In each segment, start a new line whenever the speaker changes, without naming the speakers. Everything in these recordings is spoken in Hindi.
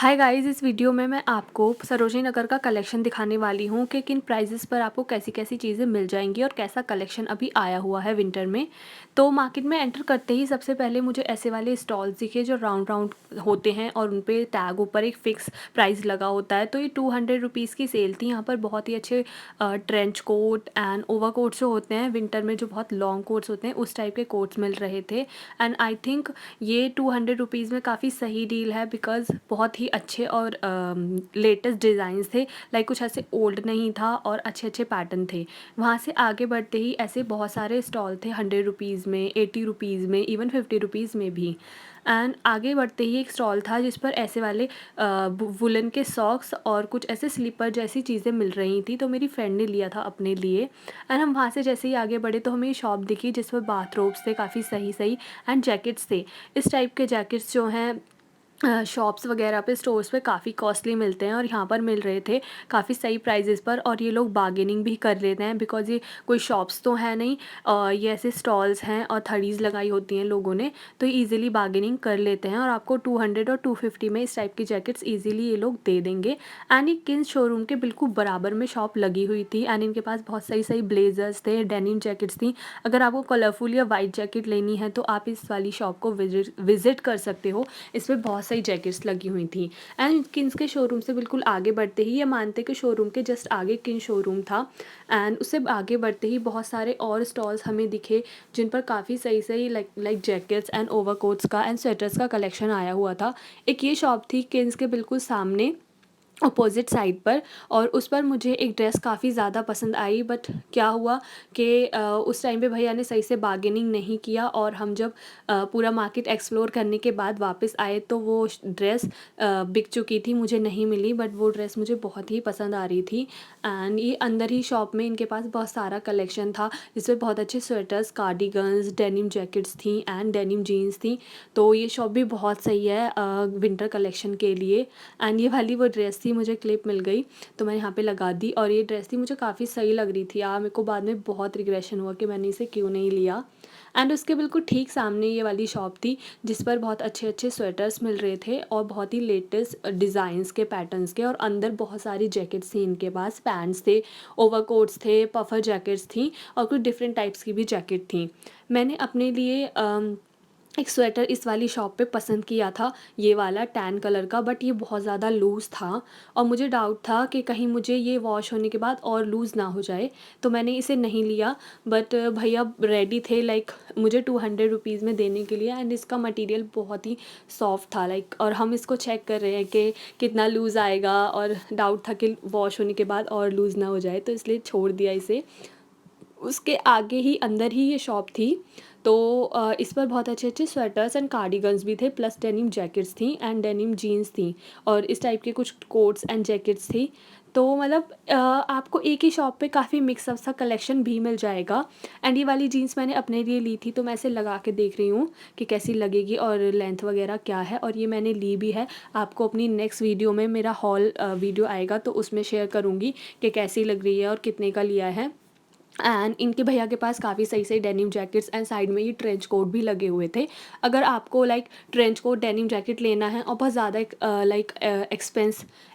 हाय गाइस, इस वीडियो में मैं आपको सरोजनी नगर का कलेक्शन दिखाने वाली हूँ कि किन प्राइजेस पर आपको कैसी कैसी चीज़ें मिल जाएंगी और कैसा कलेक्शन अभी आया हुआ है विंटर में। तो मार्केट में एंटर करते ही सबसे पहले मुझे ऐसे वाले स्टॉल्स दिखे जो राउंड राउंड होते हैं और उन पे टैग ऊपर एक फ़िक्स प्राइस लगा होता है। तो ये 200 रुपीज़ की सेल थी। यहाँ पर बहुत ही अच्छे trench coat and overcoats जो होते हैं विंटर में, जो बहुत लॉन्ग कोट्स होते हैं, उस टाइप के कोट्स मिल रहे थे। एंड आई थिंक ये 200 रुपीज़ में काफ़ी सही डील है, बिकॉज़ बहुत ही अच्छे और लेटेस्ट डिज़ाइंस थे। लाइक कुछ ऐसे ओल्ड नहीं था और अच्छे अच्छे पैटर्न थे। वहाँ से आगे बढ़ते ही ऐसे बहुत सारे स्टॉल थे 100 रुपीज़ में, 80 रुपीज़ में, इवन 50 रुपीज़ में भी। एंड आगे बढ़ते ही एक स्टॉल था जिस पर ऐसे वाले वुलन के सॉक्स और कुछ ऐसे स्लीपर जैसी चीज़ें मिल रही थी। तो मेरी फ्रेंड ने लिया था अपने लिए। एंड हम वहाँ से जैसे ही आगे बढ़े तो हमें ये शॉप दिखी जिस पर बाथरोब्स थे काफ़ी सही सही एंड जैकेट्स थे। इस टाइप के जैकेट्स जो हैं शॉप्स वगैरह पे, स्टोर्स पे काफ़ी कॉस्टली मिलते हैं और यहाँ पर मिल रहे थे काफ़ी सही प्राइजेस पर। और ये लोग बार्गेनिंग भी कर लेते हैं, बिकॉज़ ये कोई शॉप्स तो है नहीं, ये ऐसे स्टॉल्स हैं और थड़ीज़ लगाई होती हैं लोगों ने, तो ये ईज़िली बार्गेनिंग कर लेते हैं और आपको 200 और 250 में इस टाइप की जैकेट्स ईज़िली ये लोग दे देंगे। एंड ये किन्स शोरूम के बिल्कुल बराबर में शॉप लगी हुई थी एंड इनके पास बहुत सही सही ब्लेजर्स थे, डेनिम जैकेट्स थी। अगर आपको कलरफुल या वाइट जैकेट लेनी है तो आप इस वाली शॉप को विज़िट कर सकते हो। इसमें बहुत सारी जैकेट्स लगी हुई थी। एंड किन्स के शोरूम से बिल्कुल आगे बढ़ते ही, ये मानते के शोरूम के जस्ट आगे किन शोरूम था। एंड उससे आगे बढ़ते ही बहुत सारे और स्टॉल्स हमें दिखे जिन पर काफ़ी सही सही लाइक जैकेट्स एंड ओवरकोट्स का एंड स्वेटर्स का कलेक्शन आया हुआ था। एक ये शॉप थी किन्स के बिल्कुल सामने अपोज़िट साइड पर, और उस पर मुझे एक ड्रेस काफ़ी ज़्यादा पसंद आई। बट क्या हुआ कि उस टाइम पे भैया ने सही से बार्गेनिंग नहीं किया और हम जब पूरा मार्केट एक्सप्लोर करने के बाद वापस आए तो वो ड्रेस बिक चुकी थी, मुझे नहीं मिली। बट वो ड्रेस मुझे बहुत ही पसंद आ रही थी। एंड ये अंदर ही शॉप में इनके पास बहुत सारा कलेक्शन था जिसमें बहुत अच्छे स्वेटर्स, कार्डिगन्स, डेनिम जैकेट्स थी एंड डेनिम जीन्स थी। तो ये शॉप भी बहुत सही है विंटर कलेक्शन के लिए। एंड ये वाली वो ड्रेस थी, मुझे क्लिप मिल गई तो मैंने यहाँ पे लगा दी और ये ड्रेस थी, मुझे काफ़ी सही लग रही थी यार। मेरे को बाद में बहुत रिग्रेशन हुआ कि मैंने इसे क्यों नहीं लिया। एंड उसके बिल्कुल ठीक सामने ये वाली शॉप थी जिस पर बहुत अच्छे अच्छे स्वेटर्स मिल रहे थे और बहुत ही लेटेस्ट डिज़ाइंस के, पैटर्न्स के, और अंदर बहुत सारी जैकेट्स थी इनके पास, पैंट्स थे, ओवरकोट्स थे, पफर जैकेट्स थी और कुछ डिफरेंट टाइप्स की भी जैकेट थी। मैंने अपने लिए एक स्वेटर इस वाली शॉप पे पसंद किया था, ये वाला टैन कलर का, बट ये बहुत ज़्यादा लूज़ था और मुझे डाउट था कि कहीं मुझे ये वॉश होने के बाद और लूज़ ना हो जाए, तो मैंने इसे नहीं लिया। बट भैया रेडी थे लाइक मुझे 200 रुपीज़ में देने के लिए। एंड इसका मटेरियल बहुत ही सॉफ्ट था लाइक, और हम इसको चेक कर रहे हैं कि कितना लूज़ आएगा, और डाउट था कि वॉश होने के बाद और लूज़ ना हो जाए, तो इसलिए छोड़ दिया इसे। उसके आगे ही अंदर ही ये शॉप थी। तो इस पर बहुत अच्छे अच्छे स्वेटर्स एंड कार्डिगन्स भी थे, प्लस डेनिम जैकेट्स थी एंड डेनिम जीन्स थी और इस टाइप के कुछ कोट्स एंड जैकेट्स थी। तो मतलब आपको एक ही शॉप पे काफ़ी मिक्सअप सा कलेक्शन भी मिल जाएगा। एंड ये वाली जीन्स मैंने अपने लिए ली थी तो मैं इसे लगा के देख रही हूँ कि कैसी लगेगी और लेंथ वगैरह क्या है, और ये मैंने ली भी है। आपको अपनी नेक्स्ट वीडियो में मेरा हॉल वीडियो आएगा तो उसमें शेयर करूँगी कि कैसी लग रही है और कितने का लिया है। एंड इनके भैया के पास काफ़ी सही सही डेनिम जैकेट्स एंड साइड में ये ट्रेंच कोट भी लगे हुए थे। अगर आपको like trench coat denim jacket लेना है और बहुत ज़्यादा लाइक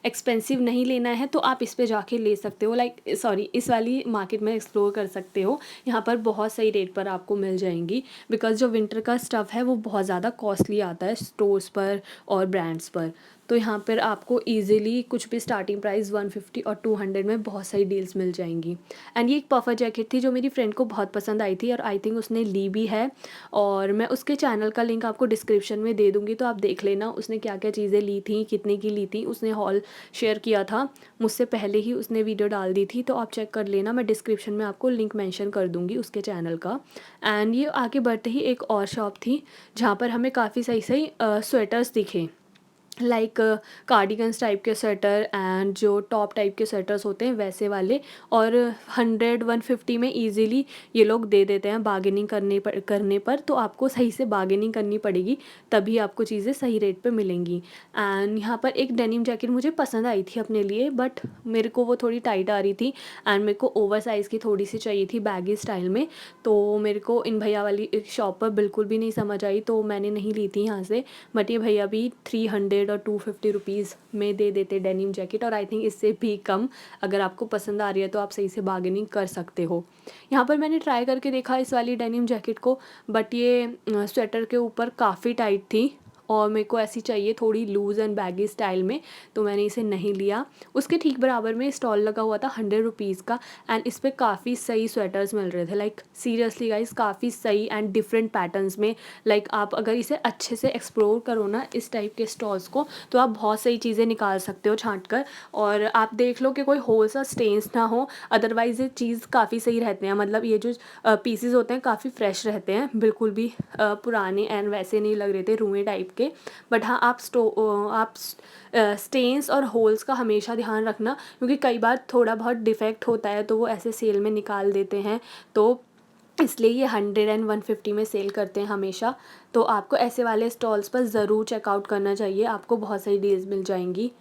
एक्सपेंसिव नहीं लेना है तो आप इस पे जाके ले सकते हो, लाइक सॉरी इस वाली मार्केट में एक्सप्लोर कर सकते हो। यहाँ पर बहुत सही रेट पर आपको मिल जाएंगी, बिकॉज जो विंटर का स्टफ़ है वो बहुत ज़्यादा कॉस्टली आता है स्टोर्स पर और ब्रांड्स पर। तो यहाँ पर आपको ईजिली कुछ भी स्टार्टिंग प्राइस 150 और 200 में बहुत सारी डील्स मिल जाएंगी। एंड ये एक पफर जैकेट थी जो मेरी फ्रेंड को बहुत पसंद आई थी और आई थिंक उसने ली भी है, और मैं उसके चैनल का लिंक आपको डिस्क्रिप्शन में दे दूँगी, तो आप देख लेना उसने क्या क्या चीज़ें ली थी, कितने की ली थी। उसने हॉल शेयर किया था मुझसे पहले ही, उसने वीडियो डाल दी थी, तो आप चेक कर लेना। मैं डिस्क्रिप्शन में आपको लिंक मेंशन कर दूँगी उसके चैनल का। एंड ये आगे बढ़ते ही एक और शॉप थी जहाँ पर हमें काफ़ी सही सही स्वेटर्स दिखे, लाइक कार्डिगन्स टाइप के स्वेटर एंड जो टॉप टाइप के स्वेटर्स होते हैं वैसे वाले, और 100-150 में इजीली ये लोग दे देते हैं बार्गेनिंग करने पर। तो आपको सही से बार्गेनिंग करनी पड़ेगी तभी आपको चीज़ें सही रेट पे मिलेंगी। एंड यहाँ पर एक डेनिम जैकेट मुझे पसंद आई थी अपने लिए, बट मेरे को वो थोड़ी टाइट आ रही थी एंड मेरे को ओवर साइज़ की थोड़ी सी चाहिए थी बैगी स्टाइल में। तो मेरे को इन भैया वाली शॉप पर बिल्कुल भी नहीं समझ आई तो मैंने नहीं ली थी यहाँ से। बट ये भैया भी 300 200 और 250 रुपीज़ में दे देते डेनिम जैकेट, और आई थिंक इससे भी कम। अगर आपको पसंद आ रही है तो आप सही से बार्गेनिंग कर सकते हो। यहाँ पर मैंने ट्राई करके देखा इस वाली डेनिम जैकेट को, बट ये स्वेटर के ऊपर काफ़ी टाइट थी और मेरे को ऐसी चाहिए थोड़ी लूज़ एंड बैगी स्टाइल में, तो मैंने इसे नहीं लिया। उसके ठीक बराबर में स्टॉल लगा हुआ था 100 रुपीज़ का, एंड इस पे काफ़ी सही स्वेटर्स मिल रहे थे, लाइक सीरियसली गाइस काफ़ी सही एंड डिफरेंट पैटर्न्स में। लाइक आप अगर इसे अच्छे से एक्सप्लोर करो ना इस टाइप के स्टॉल्स को, तो आप बहुत सही चीज़ें निकाल सकते हो छाँट कर, और आप देख लो कि कोई होल सा स्टेन्स ना हो। अदरवाइज़ ये चीज़ काफ़ी सही रहते हैं, मतलब ये जो पीसेस होते हैं काफ़ी फ्रेश रहते हैं, बिल्कुल भी पुराने एंड वैसे नहीं लग रहे थे रूमे टाइप के। बट हाँ, आप स्टेन्स और होल्स का हमेशा ध्यान रखना, क्योंकि कई बार थोड़ा बहुत डिफेक्ट होता है तो वो ऐसे सेल में निकाल देते हैं, तो इसलिए ये 100 एंड 150 में सेल करते हैं हमेशा। तो आपको ऐसे वाले स्टॉल्स पर ज़रूर चेकआउट करना चाहिए, आपको बहुत सही डील्स मिल जाएंगी।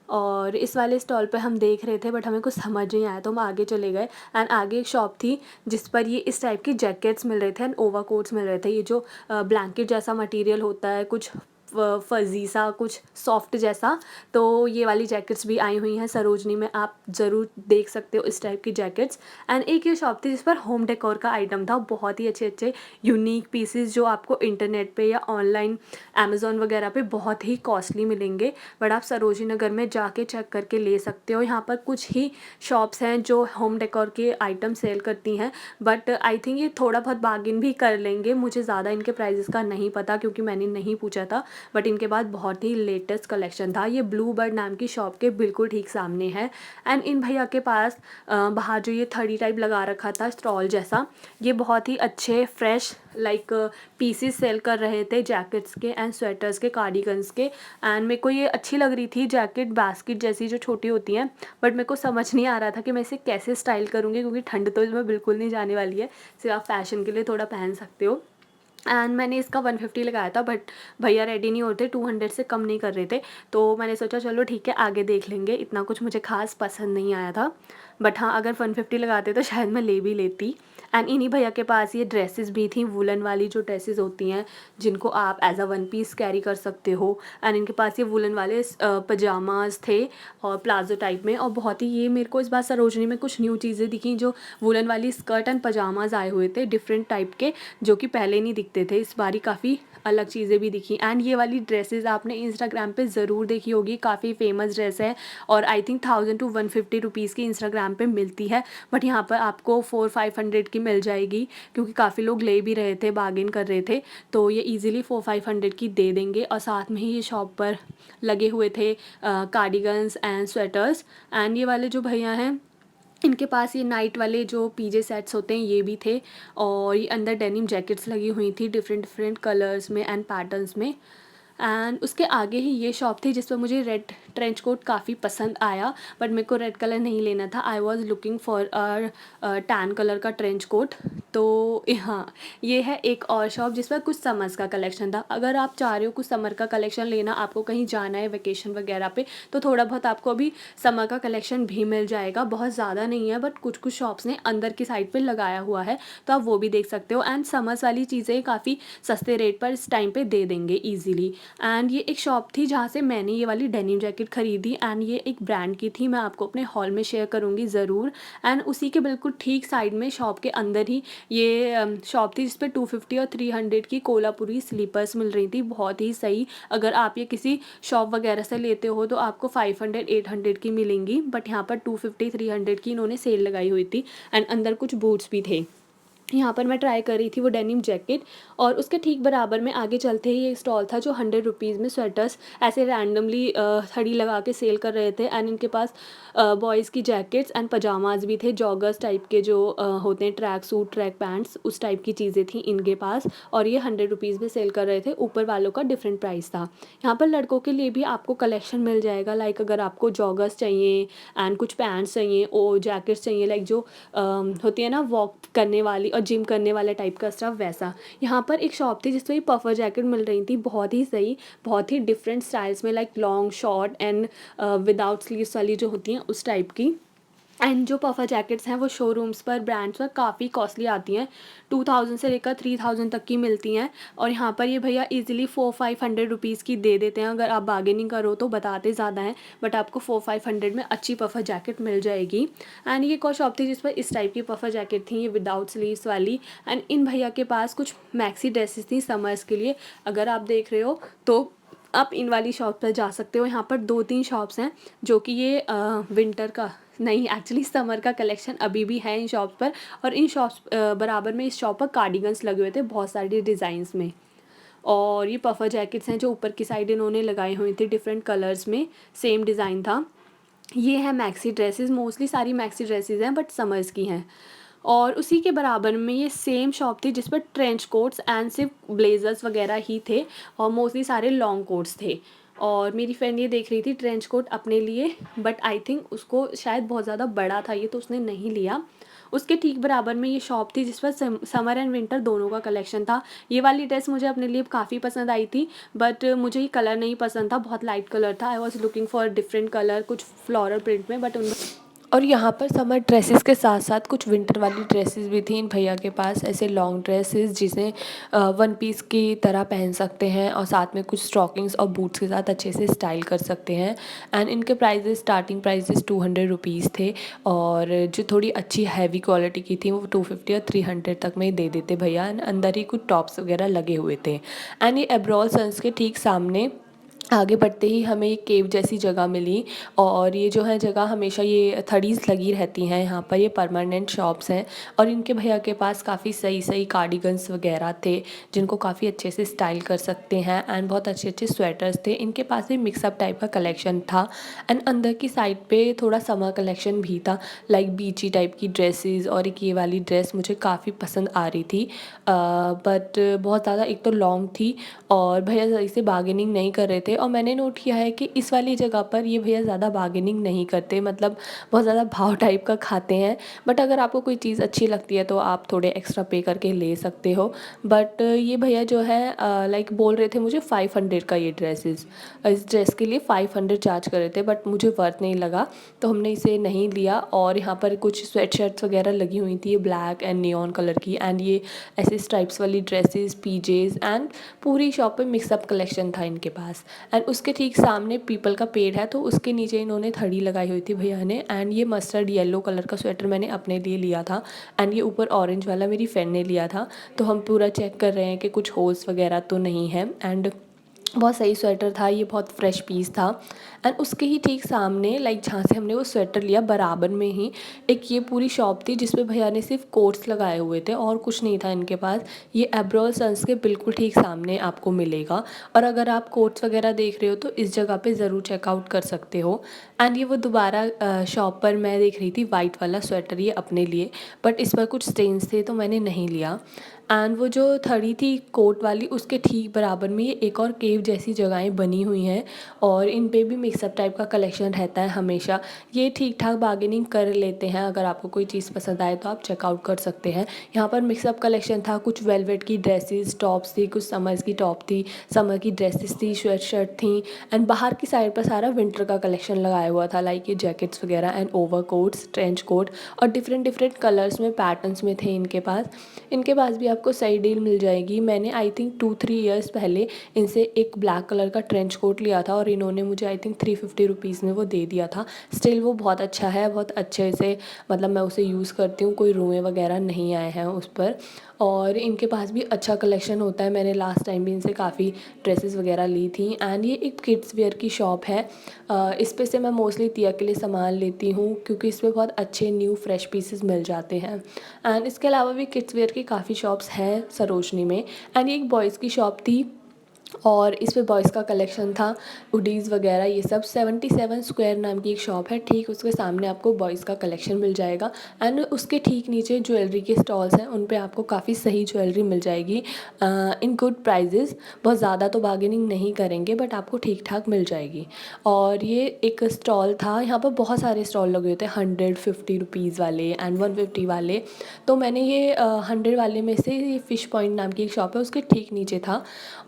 और इस वाले स्टॉल पे हम देख रहे थे बट हमें कुछ समझ नहीं आया, तो हम आगे चले गए, एंड आगे एक शॉप थी जिस पर ये इस टाइप की जैकेट्स मिल रहे थे एंड ओवरकोट्स मिल रहे थे। ये जो ब्लैंकेट जैसा मटेरियल होता है, कुछ फज़ी सा, कुछ सॉफ्ट जैसा, तो ये वाली जैकेट्स भी आई हुई हैं सरोजनी में, आप ज़रूर देख सकते हो इस टाइप की जैकेट्स। एंड एक ये शॉप थी जिस पर होम डेकोर का आइटम था, बहुत ही अच्छे अच्छे यूनिक पीसेस जो आपको इंटरनेट पे या ऑनलाइन अमेज़ॉन वगैरह पे बहुत ही कॉस्टली मिलेंगे, बट आप सरोजनी नगर में जाके चेक करके ले सकते हो। यहाँ पर कुछ ही शॉप्स हैं जो होम डेकोर के आइटम सेल करती हैं, बट आई थिंक ये थोड़ा बहुत बार्गेन भी कर लेंगे। मुझे ज़्यादा इनके प्राइजेस का नहीं पता क्योंकि मैंने नहीं पूछा था, बट इनके पास बहुत ही लेटेस्ट कलेक्शन था। ये ब्लू बर्ड नाम की शॉप के बिल्कुल ठीक सामने है, एंड इन भैया के पास बाहर जो ये थड़ी टाइप लगा रखा था स्टॉल जैसा, ये बहुत ही अच्छे फ्रेश लाइक पीसीस सेल कर रहे थे, जैकेट्स के एंड स्वेटर्स के, कार्डिगन्स के। एंड मेरे को ये अच्छी लग रही थी जैकेट, बास्केट जैसी जो छोटी होती हैं, बट मेरे को समझ नहीं आ रहा था कि मैं इसे कैसे स्टाइल करूँगी, क्योंकि ठंड तो इसमें बिल्कुल नहीं जाने वाली है, सिर्फ आप फैशन के लिए थोड़ा पहन सकते हो। एंड मैंने इसका 150 लगाया था, बट भैया रेडी नहीं होते, 200 से कम नहीं कर रहे थे, तो मैंने सोचा चलो ठीक है आगे देख लेंगे। इतना कुछ मुझे खास पसंद नहीं आया था, बट हाँ अगर 150 लगाते तो शायद मैं ले भी लेती। एंड इन्हीं भैया के पास ये ड्रेसेस भी थी, वुलन वाली जो ड्रेसेस होती हैं जिनको आप as a one piece carry कर सकते हो। एंड इनके पास ये वुलन वाले पजामाज थे और प्लाजो टाइप में, और बहुत ही ये मेरे को इस बार सरोजनी में कुछ न्यू चीज़ें दिखी, जो वुलन वाली स्कर्ट एंड पजामाज आए हुए थे डिफरेंट टाइप के, जो कि पहले नहीं दिखते थे। इस बारी काफ़ी अलग चीज़ें भी दिखी। एंड ये वाली ड्रेसेस आपने इंस्टाग्राम पे ज़रूर देखी होगी, काफ़ी फेमस ड्रेस है, और आई थिंक 1000 to 150 रुपीज़ की इंस्टाग्राम पे मिलती है, बट यहाँ पर आपको 400-500 की मिल जाएगी, क्योंकि काफ़ी लोग ले भी रहे थे, बार्गेन कर रहे थे, तो ये ईजिली 400-500 की दे देंगे। और साथ में ही ये शॉप पर लगे हुए थे कार्डिगन्स एंड स्वेटर्स। एंड ये वाले जो भैया हैं इनके पास ये नाइट वाले जो पीजे सेट्स होते हैं ये भी थे, और ये अंदर डेनिम जैकेट्स लगी हुई थी डिफरेंट डिफरेंट कलर्स में एंड पैटर्न्स में। एंड उसके आगे ही ये शॉप थी जिस पर मुझे रेड ट्रेंच कोट काफ़ी पसंद आया, बट मेरे को रेड कलर नहीं लेना था, I was looking for tan colour का ट्रेंच कोट। तो हाँ, ये है एक और शॉप जिस पर कुछ समर्स का कलेक्शन था। अगर आप चाह रहे हो कुछ समर का कलेक्शन लेना, आपको कहीं जाना है वेकेशन वगैरह पे, तो थोड़ा बहुत आपको अभी समर का कलेक्शन भी मिल जाएगा, बहुत ज़्यादा नहीं है, बट कुछ कुछ शॉप्स ने अंदर की साइड पे लगाया हुआ है, तो आप वो भी देख सकते हो। एंड समर्स वाली चीज़ें काफ़ी सस्ते रेट पर इस टाइम पे दे देंगे ईजिली। एंड ये एक शॉप थी जहाँ से मैंने ये वाली डेनिम जैकेट खरीदी, एंड ये एक ब्रांड की थी, मैं आपको अपने हॉल में शेयर करूँगी ज़रूर। एंड उसी के बिल्कुल ठीक साइड में शॉप के अंदर ही ये शॉप थी जिस पे 250 और 300 की कोल्हापुरी स्लीपर्स मिल रही थी, बहुत ही सही। अगर आप ये किसी शॉप वगैरह से लेते हो तो आपको 500-800 की मिलेंगी, बट यहाँ पर 250-300 की इन्होंने सेल लगाई हुई थी। एंड अंदर कुछ बूट्स भी थे। यहाँ पर मैं ट्राई कर रही थी वो डेनिम जैकेट, और उसके ठीक बराबर में आगे चलते ही एक स्टॉल था जो 100 रुपीज़ में स्वेटर्स ऐसे रैंडमली थड़ी लगा के सेल कर रहे थे। एंड इनके पास बॉयज़ की जैकेट्स एंड पजामाज भी थे, जॉगर्स टाइप के जो होते हैं, ट्रैक सूट, ट्रैक पैंट्स, उस टाइप की चीज़ें थी इनके पास, और ये 100 रुपीज़ में सेल कर रहे थे। ऊपर वालों का डिफरेंट प्राइस था। यहाँ पर लड़कों के लिए भी आपको कलेक्शन मिल जाएगा, लाइक अगर आपको जॉगर्स चाहिए एंड कुछ पैंट्स चाहिए और जैकेट्स चाहिए, लाइक जो होती है ना वॉक करने वाली और जिम करने वाले टाइप का स्टफ, वैसा। यहाँ पर एक शॉप थी जिसमें पफर जैकेट मिल रही थी, बहुत ही सही, बहुत ही डिफरेंट स्टाइल्स में, like long, short and without sleeves वाली जो होती हैं उस टाइप की। एंड जो पफ़र जैकेट्स हैं वो शोरूम्स पर, ब्रांड्स पर काफ़ी कॉस्टली आती हैं, 2000 से लेकर 3000 तक की मिलती हैं। और यहाँ पर ये भैया ईज़िली 400-500 रुपीज़ की दे देते हैं, अगर आप बार्गेनिंग करो तो। बताते ज़्यादा हैं बट आपको 400-500 में अच्छी पफ़र जैकेट मिल जाएगी। एंड ये एक और शॉप थी जिस पर इस टाइप की पफ़र जैकेट थी, ये विदाउट स्लीव्स वाली। एंड इन भैया के पास कुछ मैक्सी ड्रेसेस थी समर्स के लिए, अगर आप देख रहे हो तो आप इन वाली शॉप पर जा सकते हो। यहाँ पर 2-3 शॉप्स हैं जो कि ये विंटर का नहीं, एक्चुअली समर का कलेक्शन अभी भी है इन शॉप्स पर। और इन शॉप्स बराबर में इस शॉप पर कार्डिगन्स लगे हुए थे बहुत सारे डिज़ाइंस में। और ये पफ़र जैकेट्स हैं जो ऊपर की साइड इन्होंने लगाई हुई थी डिफरेंट कलर्स में, सेम डिज़ाइन था। ये है मैक्सी ड्रेसेस, मोस्टली सारी मैक्सी ड्रेसेस हैं बट समर्स की हैं। और उसी के बराबर में ये सेम शॉप थी जिस पर ट्रेंच कोट्स एंड सिर्फ ब्लेजर्स वगैरह ही थे, और मोस्टली सारे लॉन्ग कोट्स थे। और मेरी फ्रेंड ये देख रही थी ट्रेंच कोट अपने लिए, बट आई थिंक उसको शायद बहुत ज़्यादा बड़ा था ये, तो उसने नहीं लिया। उसके ठीक बराबर में ये शॉप थी जिस पर समर एंड विंटर दोनों का कलेक्शन था। ये वाली ड्रेस मुझे अपने लिए काफ़ी पसंद आई थी, बट मुझे ये कलर नहीं पसंद था, बहुत लाइट कलर था। I was looking for different colour, कुछ फ्लोरल प्रिंट में, बट उन और यहाँ पर समर ड्रेसेस के साथ साथ कुछ विंटर वाली ड्रेसेस भी थी इन भैया के पास, ऐसे लॉन्ग ड्रेसेस जिसे वन पीस की तरह पहन सकते हैं और साथ में कुछ स्टॉकिंग्स और बूट्स के साथ अच्छे से स्टाइल कर सकते हैं। एंड इनके प्राइजेस, स्टार्टिंग प्राइजेस 200 रुपीज़ थे, और जो थोड़ी अच्छी हैवी क्वालिटी की थी वो 250 और 300 तक में ही दे देते भैया। एंड अंदर ही कुछ टॉप्स वगैरह लगे हुए थे। एंड ये एब्रॉल सन्स के ठीक सामने आगे बढ़ते ही हमें एक केव जैसी जगह मिली, और ये जो है जगह हमेशा ये थड़ीज़ लगी रहती हैं यहाँ पर, ये परमानेंट शॉप्स हैं। और इनके भैया के पास काफ़ी सही सही कार्डिगन्स वगैरह थे जिनको काफ़ी अच्छे से स्टाइल कर सकते हैं। एंड बहुत अच्छे अच्छे स्वेटर्स थे इनके पास, भी मिक्सअप टाइप का कलेक्शन था। एंड अंदर की साइड पे थोड़ा समर कलेक्शन भी था, लाइक बीची टाइप की ड्रेसेस। और एक ये वाली ड्रेस मुझे काफ़ी पसंद आ रही थी, बट बहुत ज़्यादा एक तो लॉन्ग थी और भैया सही से बार्गेनिंग नहीं कर रहे थे। और मैंने नोट किया है कि इस वाली जगह पर ये भैया ज़्यादा बार्गेनिंग नहीं करते, मतलब बहुत ज़्यादा भाव टाइप का खाते हैं। बट अगर आपको कोई चीज़ अच्छी लगती है तो आप थोड़े एक्स्ट्रा पे करके ले सकते हो। बट ये भैया जो है लाइक बोल रहे थे मुझे 500 का ये ड्रेसेस, इस ड्रेस के लिए 500 चार्ज कर रहे थे, बट मुझे वर्थ नहीं लगा तो हमने इसे नहीं लिया। और यहाँ पर कुछ स्वेट शर्ट्स वगैरह लगी हुई थी, ब्लैक एंड नियॉन कलर की, एंड ये ऐसे स्ट्राइप्स वाली ड्रेसेस, पीजेज, एंड पूरी शॉप पे मिक्सअप कलेक्शन था इनके पास। एंड उसके ठीक सामने पीपल का पेड़ है तो उसके नीचे इन्होंने थड़ी लगाई हुई थी भैया ने। एंड ये मस्टर्ड येलो कलर का स्वेटर मैंने अपने लिए लिया था, एंड ये ऊपर ऑरेंज वाला मेरी फ्रेंड ने लिया था। तो हम पूरा चेक कर रहे हैं कि कुछ होल्स वगैरह तो नहीं है। एंड बहुत सही स्वेटर था ये, बहुत फ्रेश पीस था। एंड उसके ही ठीक सामने, लाइक जहाँ से हमने वो स्वेटर लिया बराबर में ही एक ये पूरी शॉप थी जिसपे भैया ने सिर्फ कोट्स लगाए हुए थे और कुछ नहीं था इनके पास। ये एब्रोल सन्स के बिल्कुल ठीक सामने आपको मिलेगा, और अगर आप कोट्स वगैरह देख रहे हो तो इस जगह पे ज़रूर चेकआउट कर सकते हो। एंड ये वो दोबारा शॉप पर मैं देख रही थी वाइट वाला स्वेटर ये अपने लिए, बट इस पर कुछ स्टेन्स थे तो मैंने नहीं लिया। एंड वो जो थड़ी थी कोट वाली उसके ठीक बराबर में ये एक और केव जैसी जगहें बनी हुई हैं, और इन पे भी मिक्सअप टाइप का कलेक्शन रहता है हमेशा। ये ठीक ठाक बार्गेनिंग कर लेते हैं, अगर आपको कोई चीज़ पसंद आए तो आप चेकआउट कर सकते हैं। यहाँ पर मिक्सअप कलेक्शन था, कुछ वेलवेट की ड्रेसेस टॉप्स थी, कुछ समर्स की टॉप थी, समर की ड्रेसेस थी, स्वेट शर्ट थी। एंड बाहर की साइड पर सारा विंटर का कलेक्शन लगाया हुआ था, लाइक ये जैकेट्स वगैरह and overcoats, trench coat, और डिफरेंट डिफरेंट कलर्स में, पैटर्न्स में थे इनके पास। इनके पास भी आपको सही डील मिल जाएगी। मैंने आई थिंक 2-3 ईयर्स पहले इनसे एक ब्लैक कलर का ट्रेंच कोट लिया था और इन्होंने मुझे आई थिंक 350 रुपीज़ में वो दे दिया था। स्टिल वो बहुत अच्छा है, बहुत अच्छे से, मतलब मैं उसे यूज़ करती हूँ, कोई रुएँ वगैरह नहीं आए हैं उस पर। और इनके पास भी अच्छा कलेक्शन होता है, मैंने लास्ट टाइम भी इनसे काफ़ी ड्रेसेस वगैरह ली थी। एंड ये एक किड्स वेयर की शॉप है, इस पे से मैं मोस्टली तिया के लिए सामान लेती हूँ क्योंकि इस पर बहुत अच्छे न्यू फ्रेश पीसेस मिल जाते हैं। एंड इसके अलावा भी किड्स वेयर की काफ़ी शॉप्स हैं सरोजनी में। एंड ये एक बॉयज़ की शॉप थी और इस पे बॉयज़ का कलेक्शन था, हुडीज़ वगैरह ये सब। 77 स्क्वायर नाम की एक शॉप है, ठीक उसके सामने आपको बॉयज़ का कलेक्शन मिल जाएगा। एंड उसके ठीक नीचे ज्वेलरी के स्टॉल्स हैं, उन पे आपको काफ़ी सही ज्वेलरी मिल जाएगी इन गुड प्राइजेज़। बहुत ज़्यादा तो बार्गेनिंग नहीं करेंगे बट आपको ठीक ठाक मिल जाएगी। और ये एक स्टॉल था, यहाँ पर बहुत सारे स्टॉल लगे हुए थे, 150 रुपीज़ वाले एंड 150 वाले। तो मैंने ये 100 वाले में से ये फ़िश पॉइंट नाम की एक शॉप है उसके ठीक नीचे था,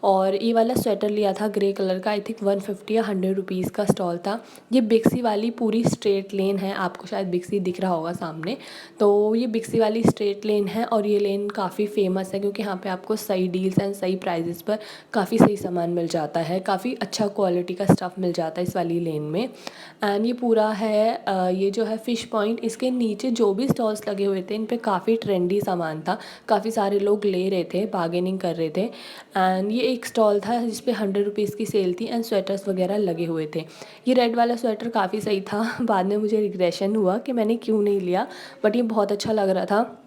और ये वाला स्वेटर लिया था ग्रे कलर का, आई थिंक 150 या 100 रुपीज़ का स्टॉल था। ये बिक्सी वाली पूरी स्ट्रेट लेन है, आपको शायद बिक्सी दिख रहा होगा सामने। तो ये बिक्सी वाली स्ट्रेट लेन है और ये लेन काफ़ी फेमस है क्योंकि यहाँ पे आपको सही डील्स एंड सही प्राइजेस पर काफ़ी सही सामान मिल जाता है, काफ़ी अच्छा क्वालिटी का स्टफ़ मिल जाता है इस वाली लेन में। एंड ये पूरा है ये जो है फ़िश पॉइंट, इसके नीचे जो भी स्टॉल्स लगे हुए थे इन पे काफ़ी ट्रेंडी सामान था, काफ़ी सारे लोग ले रहे थे, बार्गेनिंग कर रहे थे। एंड ये एक स्टॉल था जिस पे 100 रुपीज़ की सेल थी एंड स्वेटर्स वगैरह लगे हुए थे। ये रेड वाला स्वेटर काफ़ी सही था बाद में मुझे रिग्रेशन हुआ कि मैंने क्यों नहीं लिया, बट ये बहुत अच्छा लग रहा था।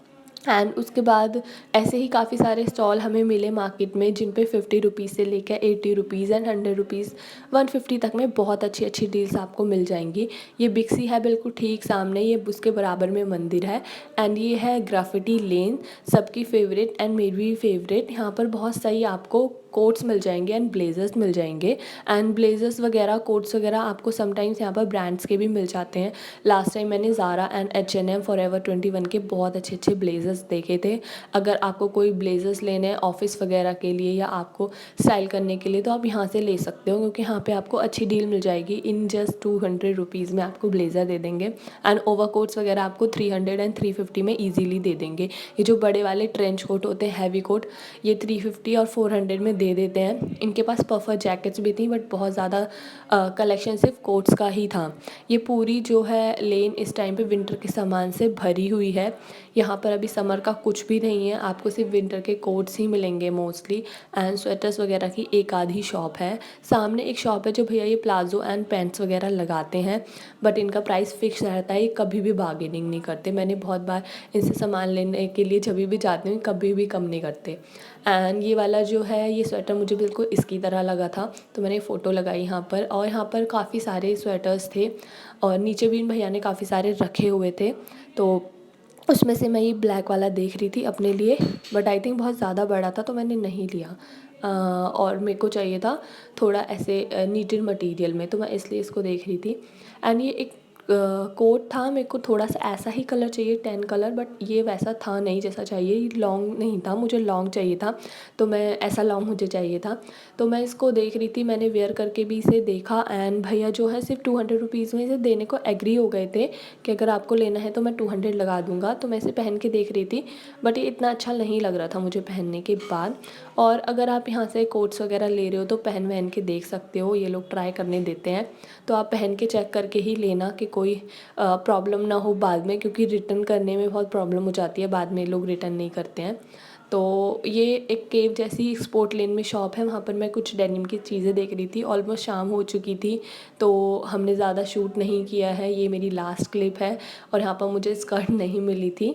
एंड उसके बाद ऐसे ही काफ़ी सारे स्टॉल हमें मिले मार्केट में जिन पे 50 रुपीज़ से लेकर 80 रुपीज़ एंड 100 रुपीज़ 150 तक में बहुत अच्छी अच्छी डील्स आपको मिल जाएंगी। ये बिक्सी है बिल्कुल ठीक सामने, ये उसके बराबर में मंदिर है। एंड ये है ग्राफिटी लेन, सबकी फेवरेट एंड मेरी भी फेवरेट। यहाँ पर बहुत सही आपको कोट्स मिल जाएंगे एंड ब्लेजर्स मिल जाएंगे। एंड ब्लेजर्स वगैरह कोट्स वगैरह आपको समटाइम्स यहाँ पर ब्रांड्स के भी मिल जाते हैं। लास्ट टाइम मैंने ज़ारा एंड H&M फॉरएवर 21 के बहुत अच्छे अच्छे ब्लेजर्स देखे थे। अगर आपको कोई ब्लेजर्स लेने हैं ऑफिस वगैरह के लिए या आपको स्टाइल करने के लिए तो आप यहाँ से ले सकते हो, क्योंकि यहाँ पे आपको अच्छी डील मिल जाएगी। इन जस्ट 200 रुपीज़ में आपको ब्लेज़र दे देंगे एंड ओवर कोट्स वगैरह आपको 300 एंड 350 में ईजीली दे देंगे। ये जो बड़े वाले ट्रेंच कोट होते हैं हैवी कोट, ये 350 और 400 में दे देते हैं। इनके पास पफर जैकेट्स भी थी बट बहुत ज़्यादा कलेक्शन सिर्फ कोट्स का ही था। ये पूरी जो है लेन इस टाइम पे विंटर के सामान से भरी हुई है। यहाँ पर अभी समर का कुछ भी नहीं है, आपको सिर्फ विंटर के कोट्स ही मिलेंगे मोस्टली एंड स्वेटर्स वगैरह की एक आधी शॉप है। सामने एक शॉप है जो भैया ये प्लाजो एंड पैंट्स वगैरह लगाते हैं, बट इनका प्राइस फिक्स रहता है, ये कभी भी बार्गेनिंग नहीं करते। मैंने बहुत बार इनसे सामान लेने के लिए जब भी जाती हूँ कभी भी कम नहीं करते। एंड ये वाला जो है ये स्वेटर मुझे बिल्कुल इसकी तरह लगा था तो मैंने फ़ोटो लगाई यहाँ पर। और यहाँ पर काफ़ी सारे स्वेटर्स थे और नीचे भी इन भैया ने काफ़ी सारे रखे हुए थे, तो उसमें से मैं ये ब्लैक वाला देख रही थी अपने लिए, बट आई थिंक बहुत ज़्यादा बड़ा था तो मैंने नहीं लिया। और मेरे को चाहिए था थोड़ा ऐसे नीटेड मटेरियल में, तो मैं इसलिए इसको देख रही थी। एंड ये एक कोट था, मेरे को थोड़ा सा ऐसा ही कलर चाहिए टैन कलर, बट ये वैसा था नहीं जैसा चाहिए, ये लॉन्ग नहीं था, मुझे लॉन्ग चाहिए था, तो मैं ऐसा लॉन्ग मुझे चाहिए था। तो मैं इसको देख रही थी, मैंने वेयर करके भी इसे देखा एंड भैया जो है सिर्फ 200 रुपीज़ में इसे देने को एग्री हो गए थे कि अगर आपको लेना है तो मैं 200 लगा दूंगा। तो मैं इसे पहन के देख रही थी बट ये इतना अच्छा नहीं लग रहा था मुझे पहनने के बाद। और अगर आप यहाँ से कोट्स वगैरह ले रहे हो तो पहन वहन के देख सकते हो, ये लोग ट्राई करने देते हैं, तो आप पहन के चेक करके ही लेना कि कोई प्रॉब्लम ना हो बाद में, क्योंकि रिटर्न करने में बहुत प्रॉब्लम हो जाती है, बाद में लोग रिटर्न नहीं करते हैं। तो ये एक केव जैसी स्पोर्ट लेन में शॉप है, वहाँ पर मैं कुछ डेनिम की चीज़ें देख रही थी। ऑलमोस्ट शाम हो चुकी थी तो हमने ज़्यादा शूट नहीं किया है, ये मेरी लास्ट क्लिप है। और यहाँ पर मुझे स्कर्ट नहीं मिली थी